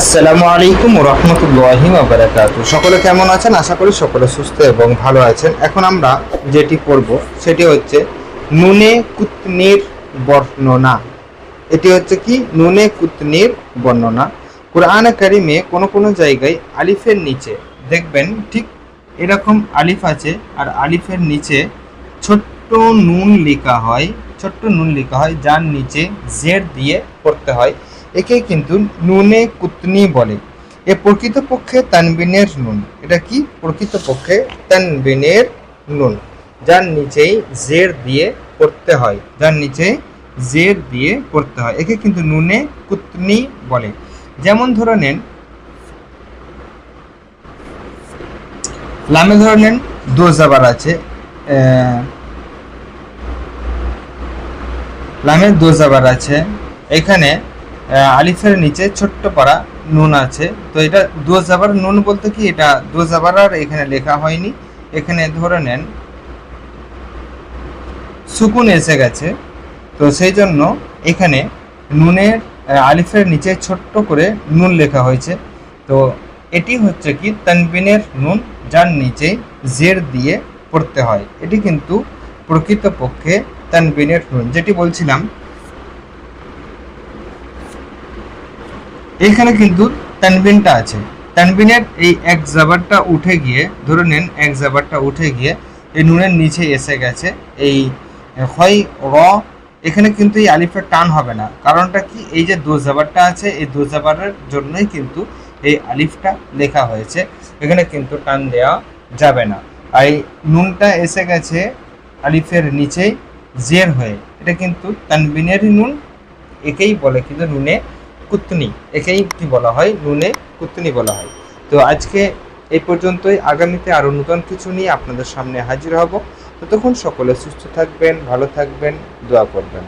আসসালামু আলাইকুম ওয়া রাহমাতুল্লাহি ওয়া বারাকাতুহু। সকলে কেমন আছেন? আশা করি সকলে সুস্থ এবং ভালো আছেন। এখন আমরা যেটি পড়ব সেটি হচ্ছে নুনে কুতনির বর্ণনা। এটি হচ্ছে কি নুনে কুতনির বর্ণনা। কুরআনে কারিমে কোন কোন জায়গায় আলিফের নিচে দেখবেন ঠিক এরকম আলিফ আছে, আর আলিফের নিচে ছোট্ট নুন লেখা হয়, যার নিচে জের দিয়ে পড়তে হয়। একে কিন্তু নুনে কুতনি বলে। এ প্রকৃতপক্ষে তানবিনের নুন। এটা কি প্রকৃতপক্ষে তানবিনের নুন, যার নিচেই জের দিয়ে পড়তে হয়, একে কিন্তু নুনে কুতনি বলে। যেমন ধরে নেন লামে ধরে নেন দো জাবার আছে, লামের দো জাবার আছে, এখানে আলিফের নিচে ছোট্ট পারা নুন আছে। তো এটা দো জাবার নুন বলতে কি এটা দো জাবার আর এখানে লেখা হয়নি। এখানে ধরে নেন সুকুন এসে গেছে, তো সেই জন্য এখানে নুনের আলিফের নিচে ছোট্ট করে নুন লেখা হয়েছে। তো এটি হচ্ছে কি তানবিনের নুন, যার নিচে জের দিয়ে পড়তে হয়। এটি কিন্তু প্রকৃতপক্ষে তানবিনের নুন। যেটি বলছিলাম এখানে কিন্তু তানবিনটা আছে, তানবিনের এই এক জাবারটা উঠে গিয়ে ধরে নেন এক জাবারটা উঠে গিয়ে এই নুনের নিচে এসে গেছে এই হয় র। এখানে কিন্তু এই আলিফের টান হবে না, কারণটা কি এই যে দো জাবারটা আছে, এই দো জাবারের জন্যই কিন্তু এই আলিফটা লেখা হয়েছে। এখানে কিন্তু টান দেওয়া যাবে না। আর এই নুনটা এসে গেছে আলিফের নিচে জের হয়ে, এটা কিন্তু তানবিনেরই নুন। একেই বলে কিন্তু নুনে কুতনি, একেই কি বলা হয় নুনে কুতনি বলা হয়। তো আজকে এই পর্যন্তই। আগামীতে আরও নতুন কিছু নিয়ে আপনাদের সামনে হাজির হব। ততক্ষণ সকলে সুস্থ থাকবেন, ভালো থাকবেন, দোয়া করবেন।